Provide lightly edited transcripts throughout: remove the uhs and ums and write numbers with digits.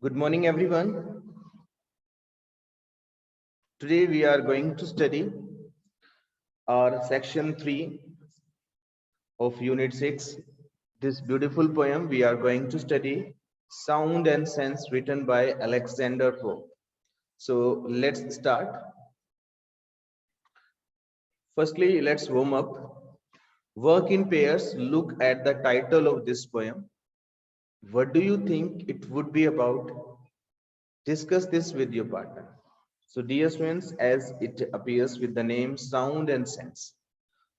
Good morning, everyone. Today we are going to study our section 3 of Unit 6. This beautiful poem we are going to study, Sound and Sense, written by Alexander Pope. So let's start. Firstly, let's warm up. Work in pairs. Look at the title of this poem. What do you think it would be about? Discuss this with your partner. So dear students, as it appears with the name Sound and Sense.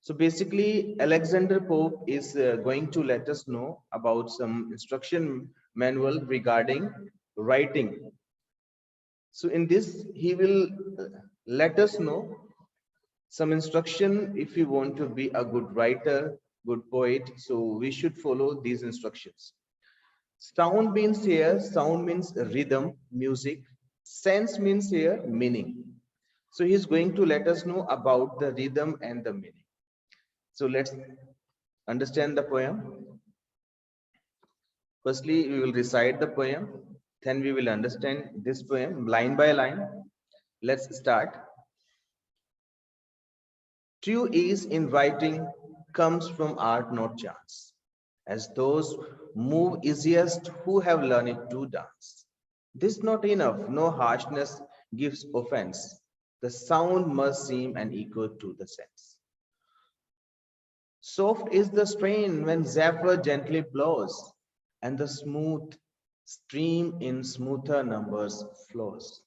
So basically, Alexander Pope is going to let us know about some instruction manual regarding writing. So in this, he will let us know some instruction if we want to be a good writer, good poet. So we should follow these instructions. Sound means rhythm, music. Sense means here meaning. So he's going to let us know about the rhythm and the meaning. So let's understand the poem. Firstly, we will recite the poem. Then we will understand this poem line by line. Let's start. True ease in writing comes from art, not chance, as those move easiest who have learned to dance. This not enough, no harshness gives offense. The sound must seem an echo to the sense. Soft is the strain when zephyr gently blows, and the smooth stream in smoother numbers flows.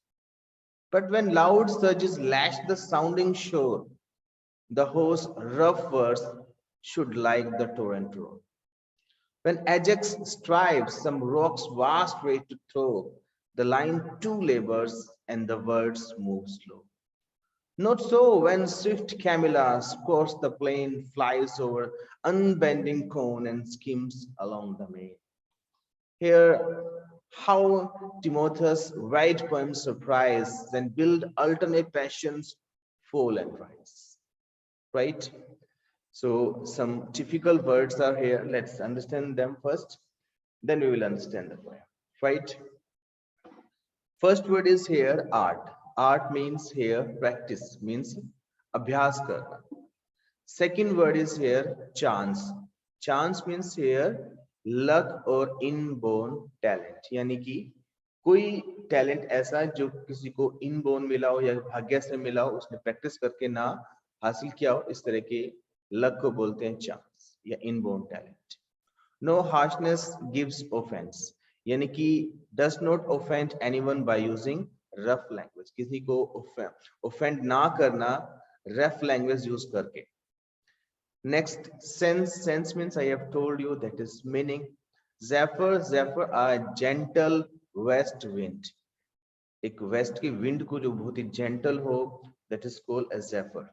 But when loud surges lash the sounding shore, the host's rough verse should like the torrent roar. When Ajax strives some rock's vast weight to throw, the line too labors and the words move slow. Not so when swift Camilla scores the plain, flies over unbending cone and skims along the main. Here, how Timotheus write poems surprise, then build alternate passions, fall and rise. Right? So some typical words are here. Let's understand them first. Then we will understand the poem. Right? First word is here art. Art means here practice, means abhyas karna. Second word is here chance. Chance means here luck or inborn talent. यानी कि कोई talent ऐसा जो किसी को inborn मिला हो या भाग्य से मिला हो, उसने प्रैक्टिस करके ना हासिल किया हो, इस तरह के लक को बोलते हैं चांस या inborn talent. No harshness gives offense. यानी कि does not offend anyone by using rough language. किसी को offend ना करना rough language use करके. Next, sense means I have told you that is meaning. Zephyr a gentle west wind. एक west की wind को जो बहुत ही gentle हो, that is called a zephyr.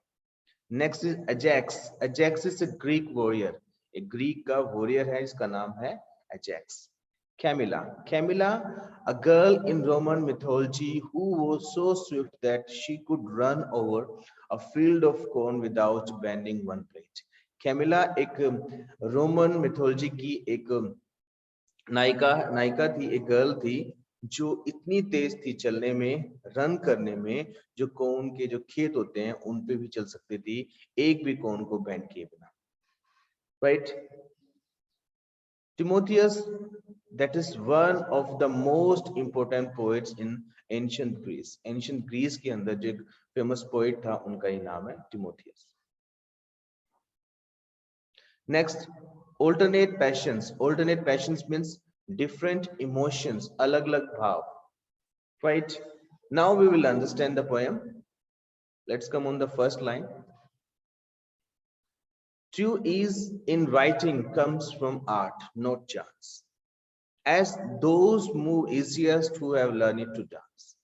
Next is Ajax. Ajax is a Greek warrior. एक Greek का warrior है, इसका नाम है Ajax. Camilla, a girl in Roman mythology who was so swift that she could run over a field of corn without bending one blade. Camilla एक Roman mythology की एक नायिका थी, एक गर्ल थी जो इतनी तेज थी चलने में, रन करने में, जो कौन के जो खेत होते हैं उन पे भी चल सकती थी, एक भी कौन को बैंड किए बिना. Right? Timotheus, that is one of the most important poets in ancient Greece. Ancient Greece के अंदर जो famous poet था, उनका ही नाम है Timotheus. Next, alternate passions. Alternate passions means different emotions, alag-alag bhav. Right? Now we will understand the poem. Let's come on the first line. True ease in writing comes from art, not chance, as those move easiest who have learned to dance.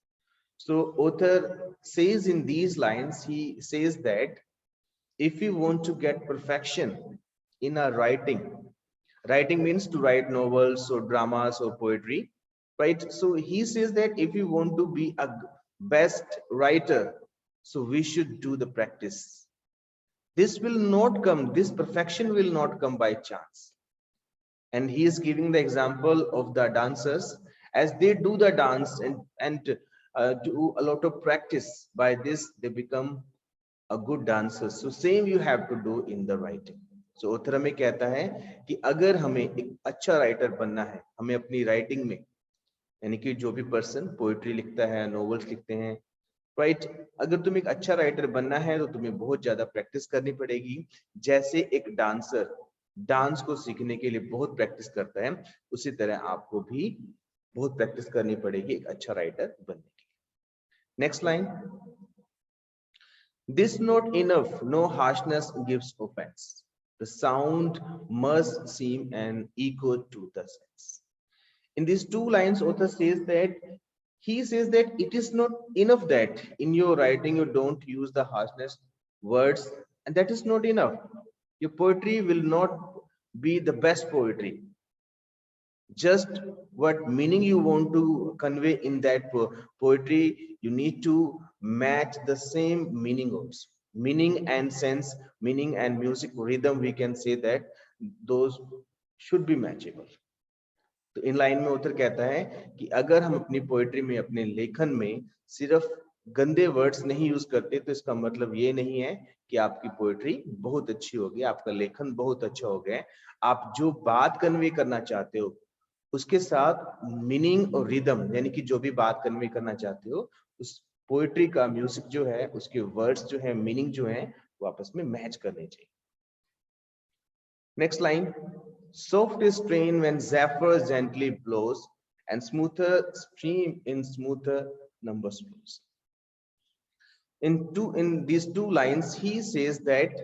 So author says in these lines, he says that if we want to get perfection in our writing means to write novels or dramas or poetry, right? So he says that if you want to be a best writer, so we should do the practice. This perfection will not come by chance. And he is giving the example of the dancers. as they do the dance and do a lot of practice. By this they become a good dancer. So same you have to do in the writing. So author हमें कहता है कि अगर हमें एक अच्छा writer बनना है, हमें अपनी राइटिंग में, यानी कि जो भी पर्सन पोएट्री लिखता है, नॉवेल्स लिखते हैं, राइट, अगर तुम्हें एक अच्छा राइटर बनना है तो तुम्हें बहुत ज्यादा प्रैक्टिस करनी पड़ेगी। जैसे एक डांसर डांस को सीखने के लिए बहुत प्रैक्टिस करता है, उसी तरह आपको भी बहुत प्रैक्टिस करनी पड़ेगी एक अच्छा राइटर बनने के लिए। Next line, this not enough, no harshness gives offense, the sound must seem an echo to the sense. In these two lines author says that it is not enough that in your writing you don't use the harshness words, and that is not enough. Your poetry will not be the best poetry. Just what meaning you want to convey in that poetry, you need to match the same meaning also. Meaning and sense, meaning and music rhythm, we can say that those should be matchable. तो in line में author कहता है कि अगर हम अपनी poetry में, अपने लेखन में सिर्फ गंदे वर्ड्स नहीं यूज करते, तो इसका मतलब ये नहीं है कि आपकी पोएट्री बहुत अच्छी होगी, आपका लेखन बहुत अच्छा हो गया। आप जो बात कन्वे करना चाहते हो उसके साथ मीनिंग और रिदम, यानी कि जो भी बात कन्वे करना चाहते हो, उस पोएट्री का म्यूजिक जो है, उसके वर्ड्स जो है, मीनिंग जो है, वो आपस में मैच करने चाहिए। Next line, soft is strain when zephyr gently blows, and smoother stream in smoother numbers flows. In these two lines he says that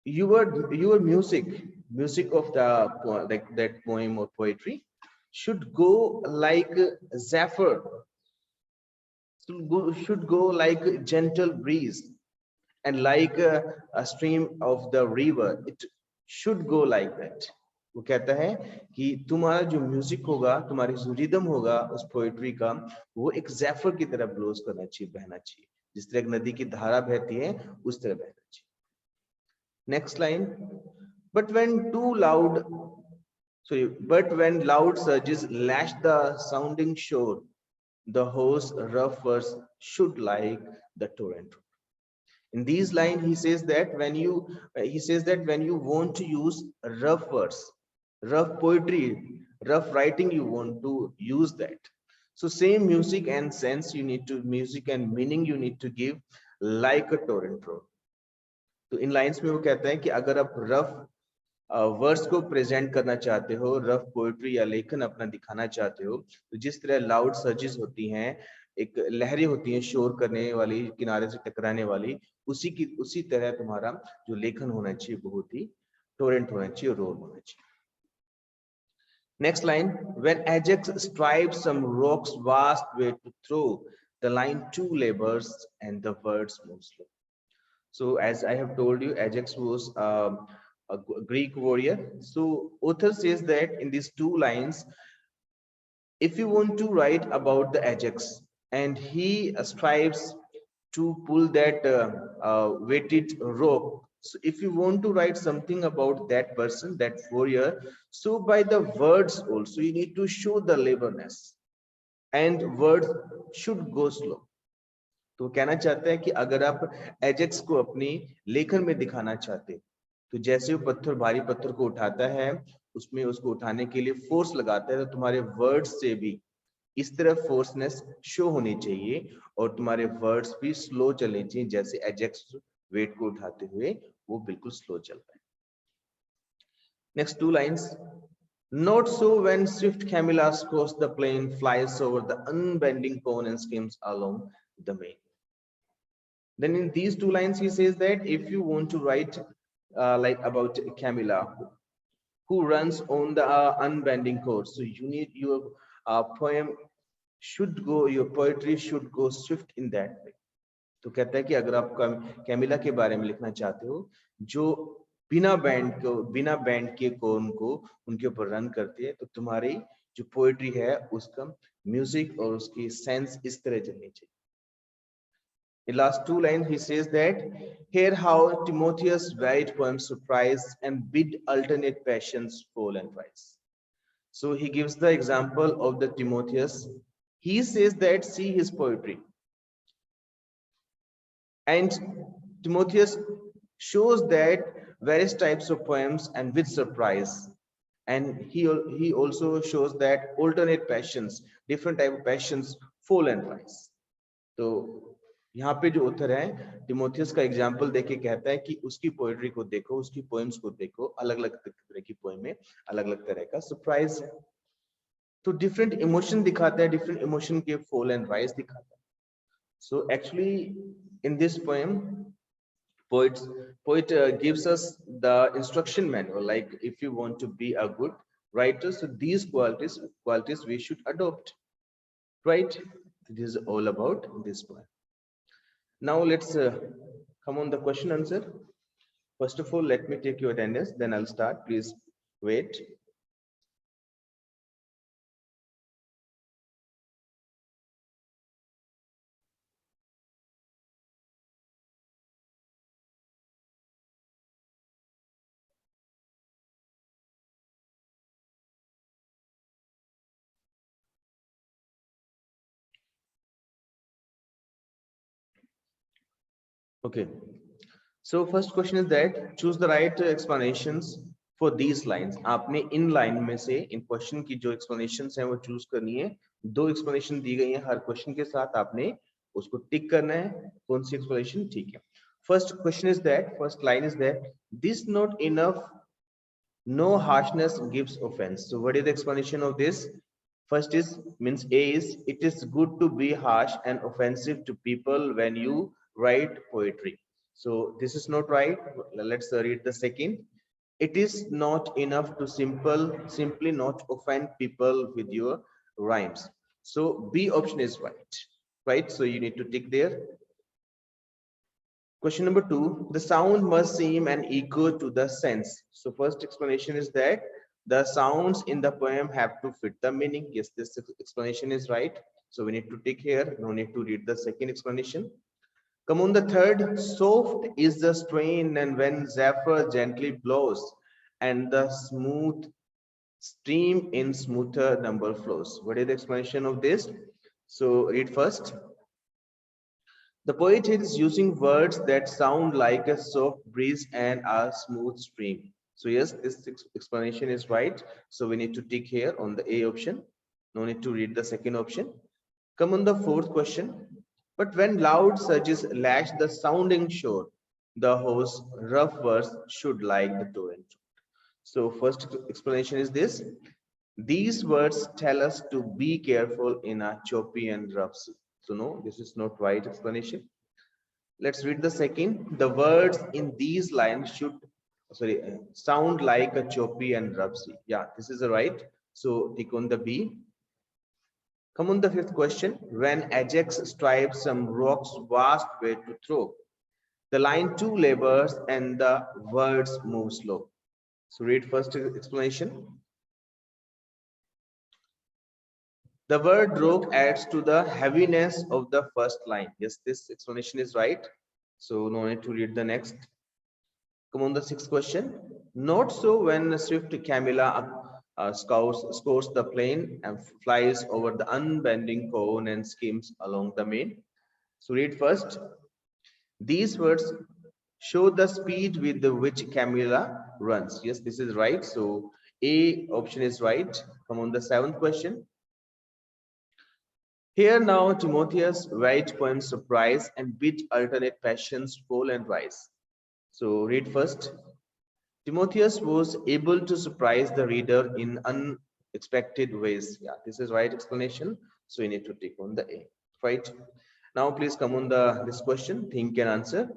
your music of the like that poem or poetry should go like zephyr, should go like gentle breeze, and like a stream of the river, it should go like that. वो कहता है कि तुम्हारा जो music होगा, तुम्हारी जो rhythm होगा उस पोएट्री का, वो एक ज़ेफर की तरह ब्लोज करना चाहिए, बहना चाहिए, जिस तरह एक नदी की धारा बहती है उस तरह बहना चाहिए। Next line, but when loud surges lash the sounding shore, the hoarse rough verse should like the torrent. In these lines he says that when you want to use rough words, rough poetry, rough writing, you want to use that. So same music and sense you need to, music and meaning you need to give like a torrent road. तो इन lines में वो कहता है कि अगर आप rough words को present करना चाहते हो, रफ पोएट्री या लेखन अपना दिखाना चाहते हो, तो जिस तरह लाउड सर्जेस होती हैं, एक लहरें होती हैं शोर करने वाली, किनारे से टकराने वाली, उसी तरह तुम्हारा जो लेखन होना चाहिए बहुत ही टोरेंट होना चाहिए, रोल होना चाहिए। Next line, when Ajax stripes some rocks vast way to throw, the line too labors and the words move slow. So as I have told you, Ajax was a Greek warrior. So author says that in these two lines, if you want to write about the Ajax and he strives to pull that weighted rope, so if you want to write something about that person, that warrior, so by the words also you need to show the laberness, and words should go slow. तो कहना चाहता है कि अगर आप Ajax को अपनी लेखन में दिखाना चाहते, तो जैसे वो पत्थर, भारी पत्थर को उठाता है, उसमें उसको उठाने के लिए फोर्स लगाता है, तो तुम्हारे वर्ड्स से भी इस तरह फोर्सनेस शो होनी चाहिए और तुम्हारे वर्ड्स भी स्लो चलने चाहिए, जैसे एजेक्स वेट को उठाते हुए वो बिल्कुल स्लो चल रहा है। Next two lines, not so when swift camellias cross the plain, flies over the unbending cone and skims along the main. Then in these two lines he says that if you want to write like about Camilla who runs on the unbending course, so you need your poem should go, your poetry should go swift in that way. तो कहता है कि अगर आप Camilla के बारे में लिखना चाहते हो जो बिना बैंड के कोन को उनके ऊपर रन करती है, तो तुम्हारी जो पोएट्री है उसका म्यूजिक और उसकी सेंस इस तरह चलनी चाहिए। In last two lines he says that here how Timotheus write poems surprise and bid alternate passions fall and rise. So he gives the example of the Timotheus. He says that see his poetry, and Timotheus shows that various types of poems and with surprise. And he also shows that alternate passions, different type of passions fall and rise. तो यहाँ पे जो author है Timotheus का example देके कहता है कि उसकी पोएट्री को देखो, उसकी पोएम्स को देखो, अलग अलग तरह की पोएम में अलग अलग तरह का सरप्राइज है, तो डिफरेंट इमोशन दिखाता है, डिफरेंट इमोशन के फॉल एंड राइज दिखाता है. So actually in this poem poet gives us the instruction manual, like if you want to be a good writer, so these qualities we should adopt, right? This is all about this poem. Now let's come on the question answer. First of all, let me take your attendance, then I'll start. Please wait. Okay, so first question is that choose the right explanations for these lines. आपने in line में से इन question की जो explanations हैं वो choose करनी है. दो explanation दी गई हैं हर क्वेश्चन के साथ, आपने उसको टिक करना है कौन सी explanation ठीक है. First question is that, first line is that this not enough, no harshness gives offense. So what is the explanation of this? First is means A is it is good to be harsh and offensive to people when you write poetry. So this is not right. Let's read the second. It is not enough to simply not offend people with your rhymes. So B option is right. Right. So you need to tick there. Question number 2, the sound must seem an echo to the sense. So first explanation is that the sounds in the poem have to fit the meaning. Yes, this explanation is right. So we need to tick here. No need to read the second explanation. Come on the third, soft is the strain and when zephyr gently blows and the smooth stream in smoother number flows. What is the explanation of this? So read first. The poet is using words that sound like a soft breeze and a smooth stream. So yes, this explanation is right. So we need to tick here on the A option. No need to read the second option. Come on the fourth question. But when loud surges lash the sounding shore, the host rough verse should like the torrent. So first explanation is this. These words tell us to be careful in a choppy and rough sea. So no, this is not right explanation. Let's read the second. The words in these lines should sound like a choppy and rough sea. Yeah, this is the right. So tick on the B. Come on the fifth question. When Ajax stripes some rocks vast way to throw, the line two labors and the words move slow. So read first explanation. The word rock adds to the heaviness of the first line. Yes, this explanation is right. So no need to read the next. Come on the sixth question. Not so when swift Camilla scores the plane and flies over the unbending cone and skims along the main. So read first. These words show the speed with which Camilla runs. Yes, this is right. So A option is right. Come on the seventh question. Here now Timotheus write poems surprise and bid alternate passions fall and rise. So read first. Timotheus was able to surprise the reader in unexpected ways. Yeah, this is right explanation. So you need to tick on the A. Right. Now please come on this question. Think and answer.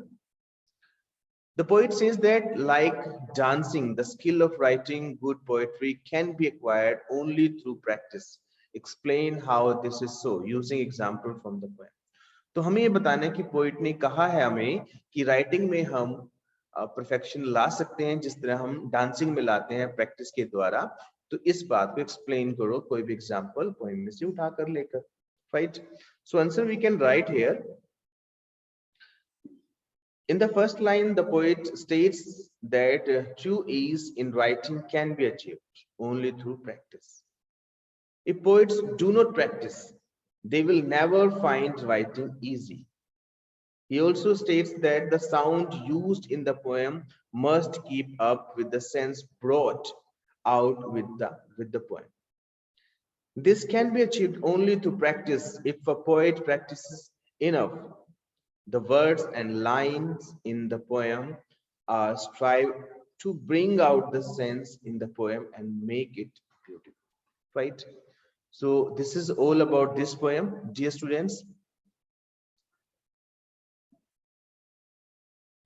The poet says that like dancing, the skill of writing good poetry can be acquired only through practice. Explain how this is so using example from the poem. तो हमें ये बताना है कि poet ने कहा है हमें कि राइटिंग में हम परफेक्शन ला सकते हैं जिस तरह हम डांसिंग में लाते हैं प्रैक्टिस के द्वारा. तो इस बात को एक्सप्लेन करो कोई भी एग्जांपल पोएम में से उठाकर लेकर. Right. So answer we can write here. In the first line, the poet states that true ease in writing can be achieved. only through practice. If poets do not practice, they will never find writing easy. He also states that the sound used in the poem must keep up with the sense brought out with the poem. This can be achieved only through practice. If a poet practices enough, the words and lines in the poem strive to bring out the sense in the poem and make it beautiful, right? So this is all about this poem, dear students.